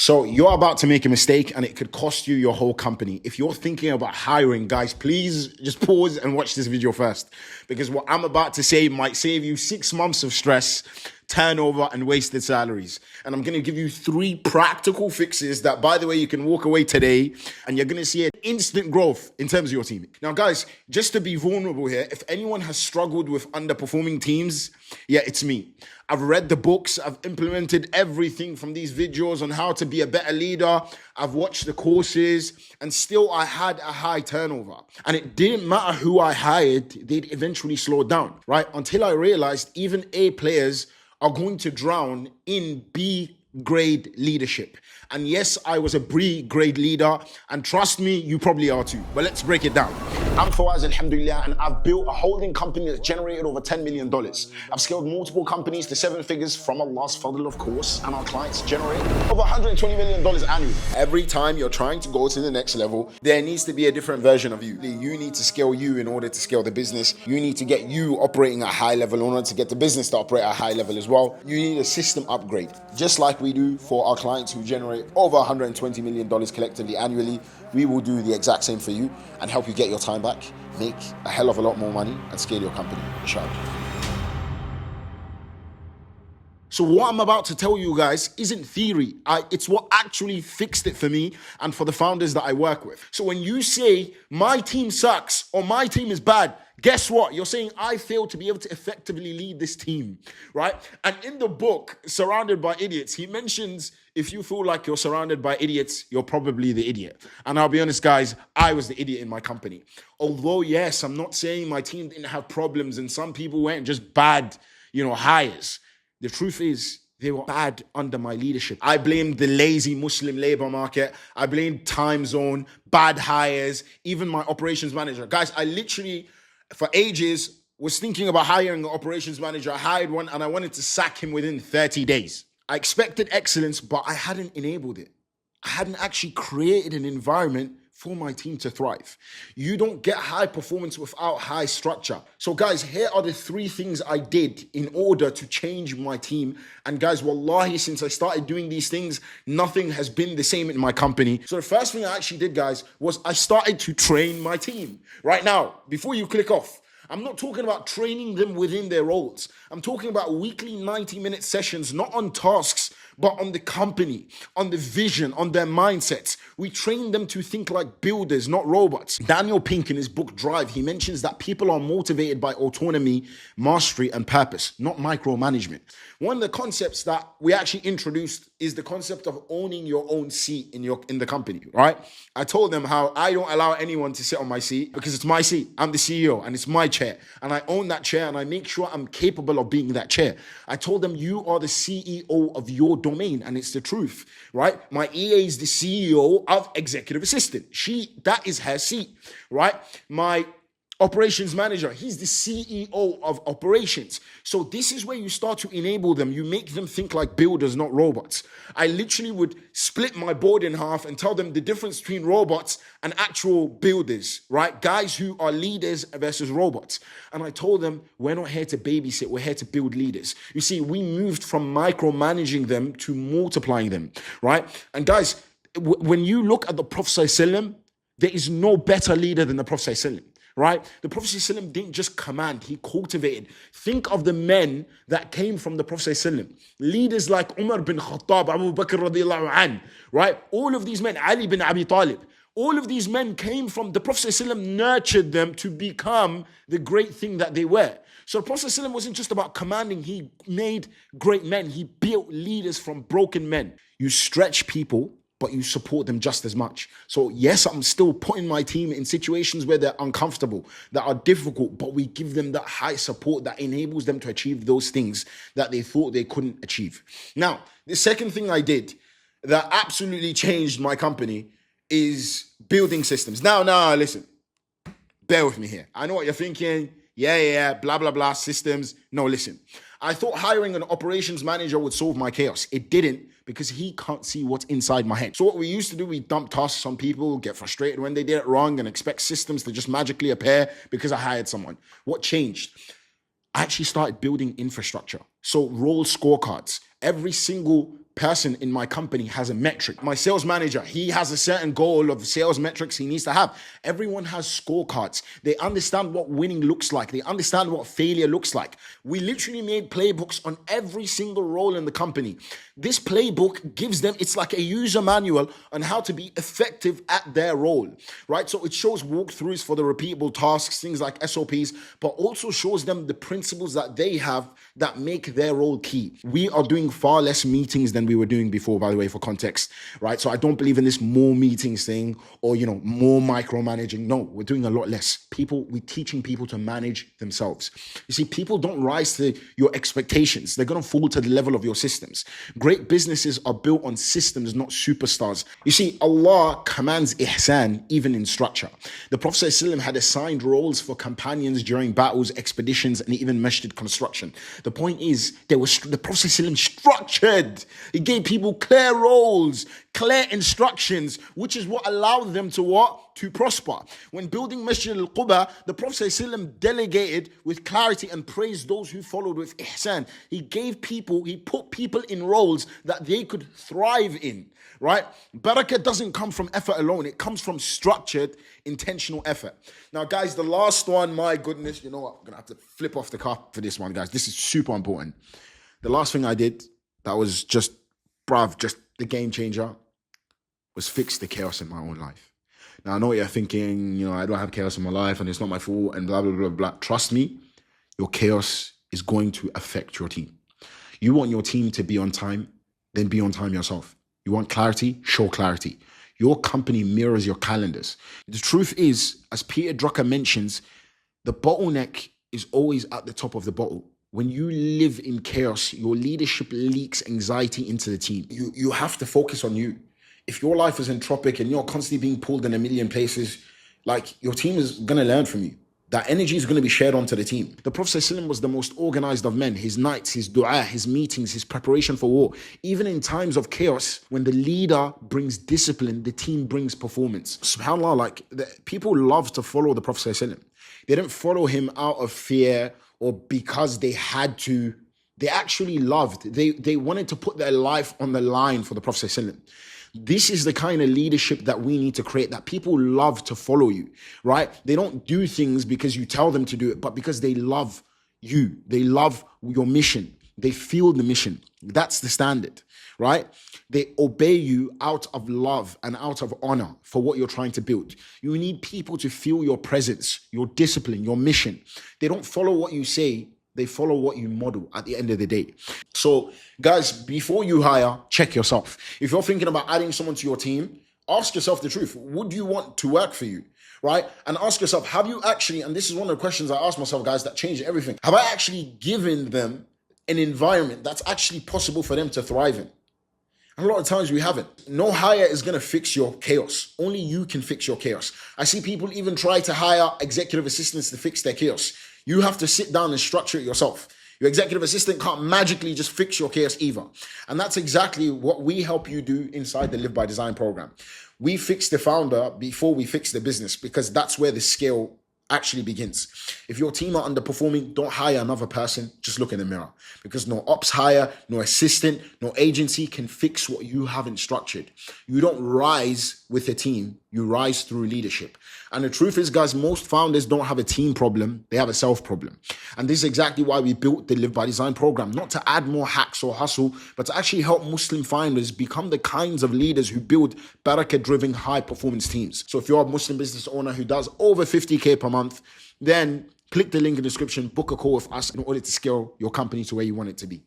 So you're about to make a mistake and it could cost you your whole company. If you're thinking about hiring, guys, please just pause and watch this video first, because what I'm about to say might save you 6 months of stress, turnover, and wasted salaries. And I'm going to give you 3 practical fixes that, by the way, you can walk away today and you're going to see an instant growth in terms of your team. Now, guys, just to be vulnerable here, if anyone has struggled with underperforming teams, yeah, it's me. I've read the books. I've implemented everything from these videos on how to be a better leader. I've watched the courses, and still I had a high turnover. And it didn't matter who I hired, they'd eventually slow down, right? Until I realized even A players are going to drown in B grade leadership. And yes, I was a B grade leader, and trust me, you probably are too. But let's break it down. I'm Fawaz, alhamdulillah, and I've built a holding company that's generated over $10 million. I've scaled multiple companies to 7 figures from Allah's fadl, of course, and our clients generate over $120 million annually. Every time you're trying to go to the next level, there needs to be a different version of you. You need to scale you in order to scale the business. You need to get you operating at a high level in order to get the business to operate at a high level as well. You need a system upgrade, just like we do for our clients who generate over $120 million collectively annually. We will do the exact same for you and help you get your time back, make a hell of a lot more money, and scale your company, inshallah. So what I'm about to tell you guys isn't theory. It's what actually fixed it for me and for the founders that I work with. So when you say my team sucks or my team is bad, guess what? You're saying I failed to be able to effectively lead this team, right? And in the book, Surrounded by Idiots, he mentions if you feel like you're surrounded by idiots, you're probably the idiot. And I'll be honest, guys, I was the idiot in my company. Although, yes, I'm not saying my team didn't have problems and some people weren't just bad, hires. The truth is, they were bad under my leadership. I blamed the lazy Muslim labor market. I blamed time zone, bad hires, even my operations manager. Guys, I literally, for ages, was thinking about hiring an operations manager. I hired one and I wanted to sack him within 30 days. I expected excellence, but I hadn't enabled it. I hadn't actually created an environment for my team to thrive. You don't get high performance without high structure. So guys, here are the 3 things I did in order to change my team. And guys, wallahi, since I started doing these things, nothing has been the same in my company. So the first thing I actually did, guys, was I started to train my team. Right now, before you click off, I'm not talking about training them within their roles. I'm talking about weekly 90-minute sessions, not on tasks, but on the company, on the vision, on their mindsets. We train them to think like builders, not robots. Daniel Pink, in his book Drive, he mentions that people are motivated by autonomy, mastery, and purpose, not micromanagement. One of the concepts that we actually introduced is the concept of owning your own seat in the company, right? I told them how I don't allow anyone to sit on my seat because it's my seat. I'm the CEO and it's my chair. And I own that chair and I make sure I'm capable of being that chair. I told them you are the CEO of your domain, and it's the truth, right? My EA is the CEO of executive assistant. That is her seat, right? My operations manager, he's the CEO of operations. So this is where you start to enable them. You make them think like builders, not robots. I literally would split my board in half and tell them the difference between robots and actual builders, right? Guys who are leaders versus robots. And I told them, we're not here to babysit, we're here to build leaders. You see, we moved from micromanaging them to multiplying them, right? And guys, when you look at the Prophet ﷺ, there is no better leader than the Prophet ﷺ. Right? The Prophet ﷺ didn't just command, he cultivated. Think of the men that came from the Prophet ﷺ. Leaders like Umar bin Khattab, Abu Bakr radiallahu anh, right? All of these men, Ali bin Abi Talib, all of these men came from the Prophet ﷺ, nurtured them to become the great thing that they were. So the Prophet ﷺ wasn't just about commanding, he made great men. He built leaders from broken men. You stretch people, but you support them just as much. So yes, I'm still putting my team in situations where they're uncomfortable, that are difficult, but we give them that high support that enables them to achieve those things that they thought they couldn't achieve. Now, the second thing I did that absolutely changed my company is building systems. Now, listen, bear with me here. I know what you're thinking. Yeah, blah, blah, blah, systems. No, listen. I thought hiring an operations manager would solve my chaos. It didn't, because he can't see what's inside my head. So what we used to do, we dump tasks on people, get frustrated when they did it wrong, and expect systems to just magically appear because I hired someone. What changed? I actually started building infrastructure. So role scorecards. Every single person in my company has a metric. My sales manager, he has a certain goal of sales metrics he needs to have. Everyone has scorecards. They understand what winning looks like. They understand what failure looks like. We literally made playbooks on every single role in the company. This playbook gives them, it's like a user manual on how to be effective at their role, right? So it shows walkthroughs for the repeatable tasks, things like SOPs, but also shows them the principles that they have that make their role key. We are doing far less meetings than we were doing before, by the way, for context, right? So I don't believe in this more meetings thing or, more micromanaging. No, we're doing a lot less. We're teaching people to manage themselves. You see, people don't rise to your expectations. They're going to fall to the level of your systems. Great businesses are built on systems, not superstars. You see, Allah commands ihsan even in structure. The Prophet ﷺ had assigned roles for companions during battles, expeditions, and even masjid construction. The point is, the Prophet ﷺ structured. He gave people clear roles, clear instructions, which is what allowed them to what? To prosper. When building Masjid al-Quba, the Prophet ﷺ delegated with clarity and praised those who followed with ihsan. He put people in roles that they could thrive in, right? Barakah doesn't come from effort alone. It comes from structured, intentional effort. Now, guys, the last one, my goodness, you know what? I'm going to have to flip off the cuff for this one, guys. This is super important. The last thing I did that was just the game changer was fix the chaos in my own life. Now, I know what you're thinking, I don't have chaos in my life and it's not my fault and blah, blah, blah, blah. Trust me, your chaos is going to affect your team. You want your team to be on time, then be on time yourself. You want clarity? Show clarity. Your company mirrors your calendars. The truth is, as Peter Drucker mentions, the bottleneck is always at the top of the bottle. When you live in chaos, your leadership leaks anxiety into the team. You have to focus on you. If your life is entropic and you're constantly being pulled in a million places, your team is going to learn from you. That energy is going to be shared onto the team. The Prophet ﷺ was the most organized of men. His nights, his dua, his meetings, his preparation for war. Even in times of chaos, when the leader brings discipline, the team brings performance. SubhanAllah, people love to follow the Prophet ﷺ. They didn't follow him out of fear or because they had to. They actually loved. They wanted to put their life on the line for the Prophet ﷺ. This is the kind of leadership that we need to create, that people love to follow you, right? They don't do things because you tell them to do it, but because they love you. They love your mission. They feel the mission. That's the standard, right? They obey you out of love and out of honor for what you're trying to build. You need people to feel your presence, your discipline, your mission. They don't follow what you say. They follow what you model at the end of the day. So, guys, before you hire, check yourself. If you're thinking about adding someone to your team, ask yourself the truth. Would you want to work for you, right? And ask yourself, have you actually, and this is one of the questions I ask myself, guys, that changed everything. Have I actually given them an environment that's actually possible for them to thrive in? And a lot of times we haven't. No hire is going to fix your chaos. Only you can fix your chaos. I see people even try to hire executive assistants to fix their chaos. You have to sit down and structure it yourself. Your executive assistant can't magically just fix your chaos either. And that's exactly what we help you do inside the Live by Design program. We fix the founder before we fix the business, because that's where the scale actually begins. If your team are underperforming, don't hire another person. Just look in the mirror, because no ops hire, no assistant, no agency can fix what you haven't structured. You don't rise with a team. You rise through leadership. And the truth is, guys, most founders don't have a team problem. They have a self problem. And this is exactly why we built the Live by Design program, not to add more hacks or hustle, but to actually help Muslim founders become the kinds of leaders who build barakah-driven, high-performance teams. So if you're a Muslim business owner who does over 50K per month, then click the link in the description, book a call with us in order to scale your company to where you want it to be.